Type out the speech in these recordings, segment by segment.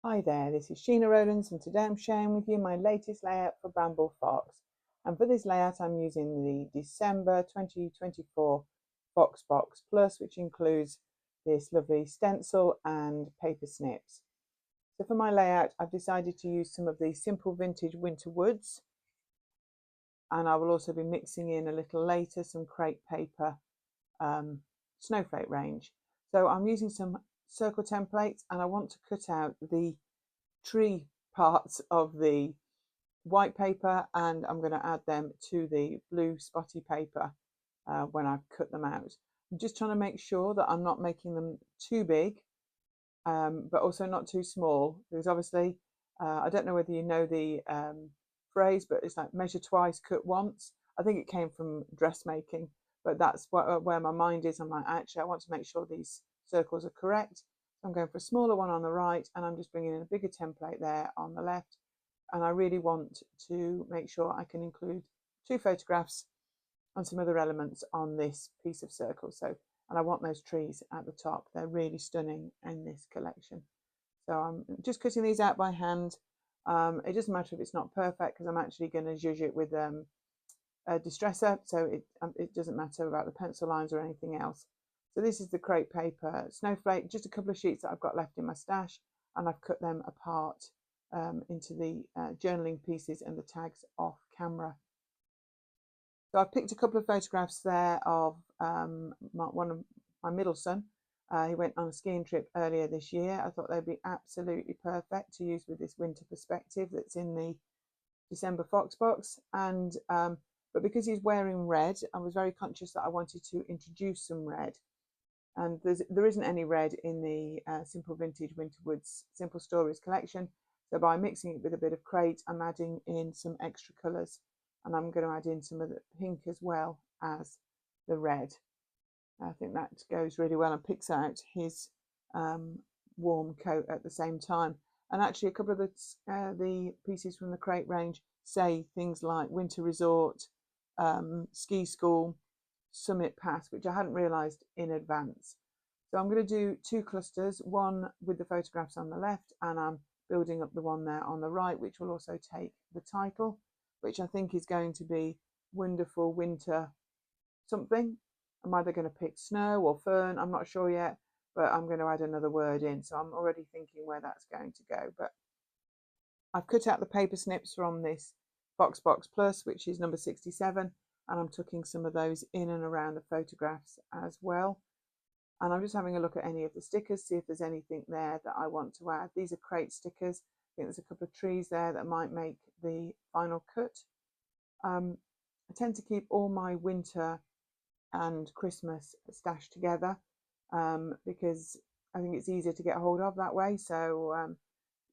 Hi there, this is Sheena Rowlands and today I'm sharing with you my latest layout for Bramble Fox. And for this layout I'm using the December 2024 Fox Box Plus, which includes this lovely stencil and paper snips. So for my layout I've decided to use some of the simple vintage winter woods, and I will also be mixing in a little later some crepe paper snowflake range. So I'm using some circle templates and I want to cut out the tree parts of the white paper, and I'm going to add them to the blue spotty paper when I've cut them out. I'm just trying to make sure that I'm not making them too big, but also not too small, because obviously I don't know whether you know the phrase, but it's like measure twice, cut once. I think it came from dressmaking, but that's where my mind is. I'm like, actually, I want to make sure these circles are correct. I'm going for a smaller one on the right, and I'm just bringing in a bigger template there on the left. And I really want to make sure I can include 2 photographs and some other elements on this piece of circle. So, and I want those trees at the top. They're really stunning in this collection. So I'm just cutting these out by hand. It doesn't matter if it's not perfect, because I'm actually going to zhuzh it with a distresser, so it doesn't matter about the pencil lines or anything else. So this is the crepe paper snowflake, just a couple of sheets that I've got left in my stash, and I've cut them apart into the journaling pieces and the tags off camera. So I've picked a couple of photographs there of one of my middle son. He went on a skiing trip earlier this year. I thought they'd be absolutely perfect to use with this winter perspective that's in the December Fox box. And but because he's wearing red, I was very conscious that I wanted to introduce some red. And there isn't any red in the Simple Vintage Winter Woods Simple Stories collection. So by mixing it with a bit of crate, I'm adding in some extra colours. And I'm going to add in some of the pink as well as the red. I think that goes really well and picks out his warm coat at the same time. And actually, a couple of the pieces from the crate range say things like winter resort, ski school, summit pass, which I hadn't realised in advance. So I'm going to do 2 clusters, one with the photographs on the left, and I'm building up the one there on the right, which will also take the title, which I think is going to be Wonderful Winter something. I'm either going to pick snow or fern, I'm not sure yet, but I'm going to add another word in. So I'm already thinking where that's going to go. But I've cut out the paper snips from this Box Plus, which is number 67, and I'm tucking some of those in and around the photographs as well. And I'm just having a look at any of the stickers, see if there's anything there that I want to add. These are crate stickers. I think there's a couple of trees there that might make the final cut. I tend to keep all my winter and Christmas stashed together because I think it's easier to get hold of that way. So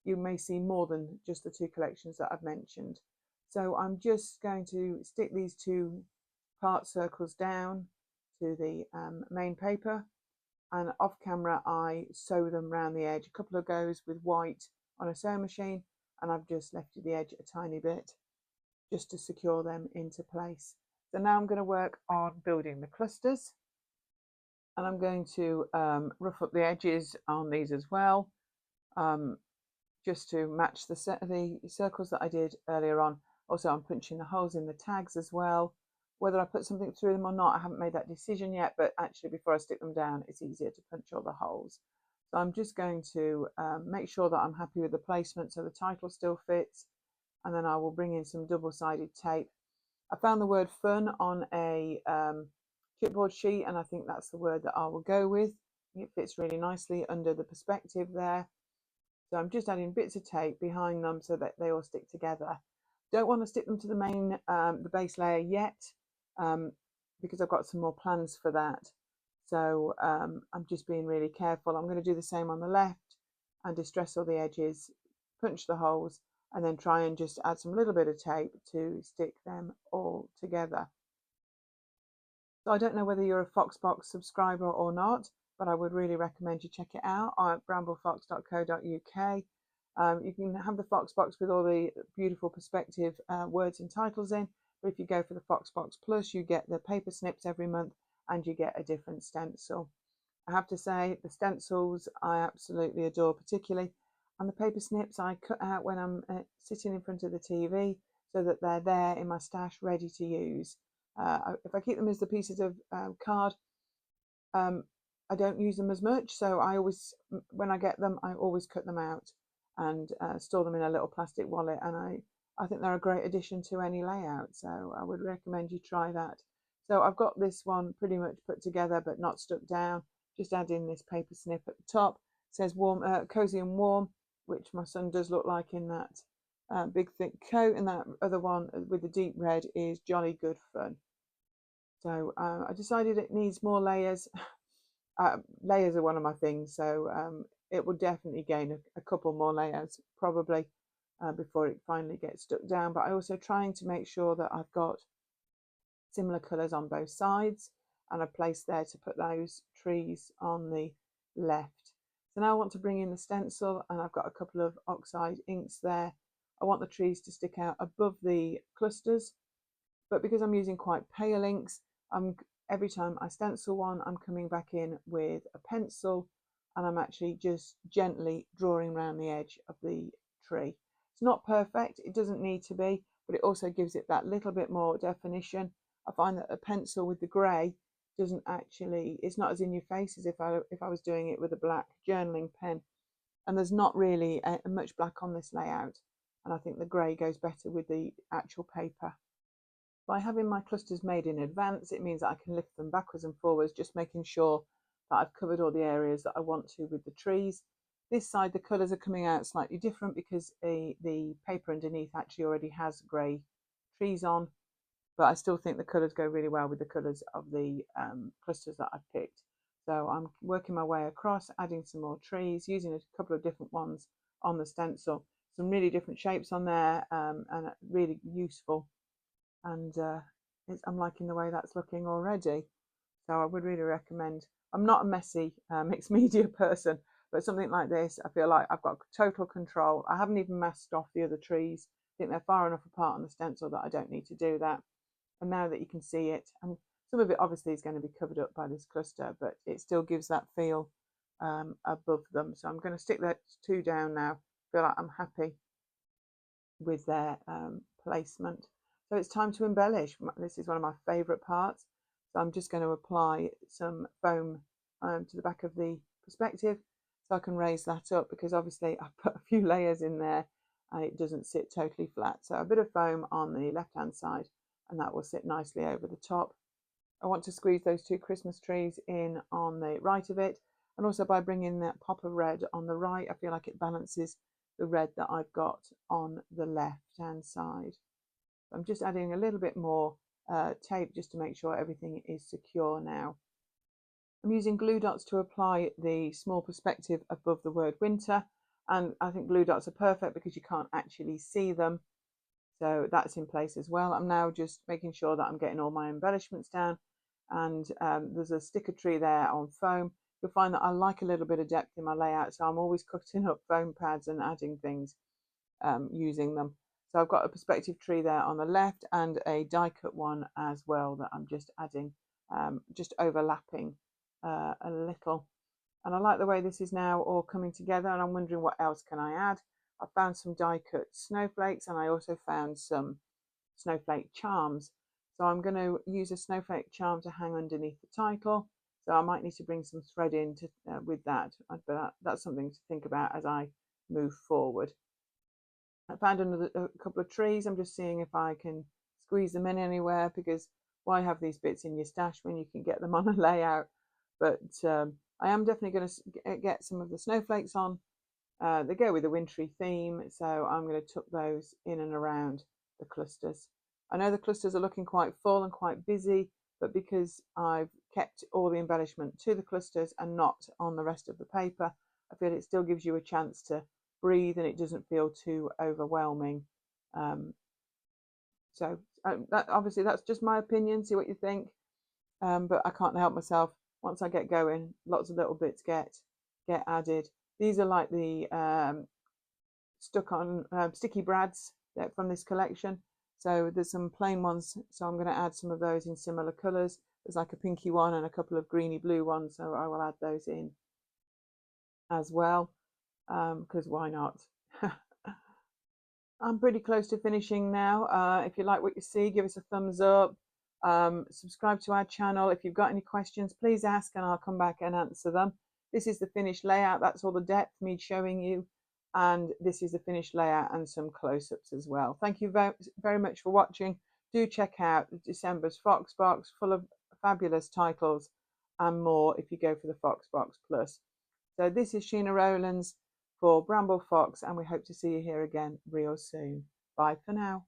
you may see more than just the 2 collections that I've mentioned. So I'm just going to stick these 2 part circles down to the main paper, and off camera I sew them around the edge. A couple of goes with white on a sewing machine, and I've just lifted the edge a tiny bit just to secure them into place. So now I'm going to work on building the clusters, and I'm going to rough up the edges on these as well, just to match the circles that I did earlier on. Also, I'm punching the holes in the tags as well. Whether I put something through them or not, I haven't made that decision yet, but actually before I stick them down, it's easier to punch all the holes. So I'm just going to make sure that I'm happy with the placement so the title still fits, and then I will bring in some double-sided tape. I found the word fun on a chipboard sheet, and I think that's the word that I will go with. It fits really nicely under the perspective there. So I'm just adding bits of tape behind them so that they all stick together. Don't want to stick them to the main, the base layer yet, because I've got some more plans for that. So I'm just being really careful. I'm going to do the same on the left and distress all the edges, punch the holes, and then try and just add some little bit of tape to stick them all together. So I don't know whether you're a Foxbox subscriber or not, but I would really recommend you check it out at bramblefox.co.uk. You can have the Foxbox with all the beautiful perspective words and titles in, but if you go for the Foxbox Plus, you get the paper snips every month and you get a different stencil. I have to say, the stencils I absolutely adore. Particularly, And the paper snips I cut out when I'm sitting in front of the TV so that they're there in my stash ready to use. If I keep them as the pieces of card, I don't use them as much, so I always, when I get them, I always cut them out and store them in a little plastic wallet, and I think they're a great addition to any layout, so I would recommend you try that. So I've got this one pretty much put together but not stuck down, just adding this paper snip at the top. It says warm, cozy and warm, which my son does look like in that big thick coat, and that other one with the deep red is jolly good fun. So I decided it needs more layers. Layers are one of my things, so it will definitely gain a couple more layers probably before it finally gets stuck down. But I also trying to make sure that I've got similar colours on both sides, and a place there to put those trees on the left. So now I want to bring in the stencil, and I've got a couple of oxide inks there. I want the trees to stick out above the clusters, but because I'm using quite pale inks, every time I stencil one, I'm coming back in with a pencil, and I'm actually just gently drawing around the edge of the tree. It's not perfect, it doesn't need to be, but it also gives it that little bit more definition. I find that a pencil with the grey doesn't actually, it's not as in your face as if I was doing it with a black journaling pen. And there's not really much black on this layout, and I think the grey goes better with the actual paper. By having my clusters made in advance, it means that I can lift them backwards and forwards, just making sure that I've covered all the areas that I want to with the trees. This side, the colours are coming out slightly different because the paper underneath actually already has grey trees on, but I still think the colours go really well with the colours of the clusters that I've picked. So I'm working my way across, adding some more trees, using a couple of different ones on the stencil. Some really different shapes on there, and really useful. And I'm liking the way that's looking already. So I would really recommend. I'm not a messy mixed media person, but something like this, I feel like I've got total control. I haven't even masked off the other trees. I think they're far enough apart on the stencil that I don't need to do that. And now that you can see it, and some of it obviously is going to be covered up by this cluster, but it still gives that feel above them. So I'm going to stick that two down now. I feel like I'm happy with their placement. So it's time to embellish. This is one of my favourite parts. So I'm just going to apply some foam to the back of the perspective so I can raise that up, because obviously I've put a few layers in there and it doesn't sit totally flat. So a bit of foam on the left hand side, and that will sit nicely over the top. I want to squeeze those two Christmas trees in on the right of it, and also by bringing that pop of red on the right, I feel like it balances the red that I've got on the left hand side. I'm just adding a little bit more tape just to make sure everything is secure now. I'm using glue dots to apply the small perspective above the word winter, and I think glue dots are perfect because you can't actually see them. So that's in place as well. I'm now just making sure that I'm getting all my embellishments down, and there's a sticker tree there on foam. You'll find that I like a little bit of depth in my layout, so I'm always cutting up foam pads and adding things using them. So I've got a perspective tree there on the left and a die cut one as well that I'm just adding, just overlapping a little. And I like the way this is now all coming together, and I'm wondering what else can I add. I found some die cut snowflakes, and I also found some snowflake charms. So I'm going to use a snowflake charm to hang underneath the title. So I might need to bring some thread in to, with that, but that's something to think about as I move forward. I found a couple of trees. I'm just seeing if I can squeeze them in anywhere, because why have these bits in your stash when you can get them on a layout? But I am definitely going to get some of the snowflakes on. They go with the wintry theme, so I'm going to tuck those in and around the clusters. I know the clusters are looking quite full and quite busy, but because I've kept all the embellishment to the clusters and not on the rest of the paper, I feel it still gives you a chance to breathe and it doesn't feel too overwhelming. So obviously that's just my opinion, see what you think, but I can't help myself. Once I get going, lots of little bits get added. These are like the stuck on sticky brads from this collection. So there's some plain ones, so I'm going to add some of those in similar colours. There's like a pinky one and a couple of greeny blue ones, so I will add those in as well. because why not? I'm pretty close to finishing now. If you like what you see, give us a thumbs up. Subscribe to our channel. If you've got any questions, please ask and I'll come back and answer them. This is the finished layout. That's all the depth, me showing you. And this is the finished layout and some close-ups as well. Thank you very much for watching. Do check out December's Foxbox, full of fabulous titles and more if you go for the Foxbox Plus. So this is Sheena Rowlands for Bramble Fox, and we hope to see you here again real soon. Bye for now.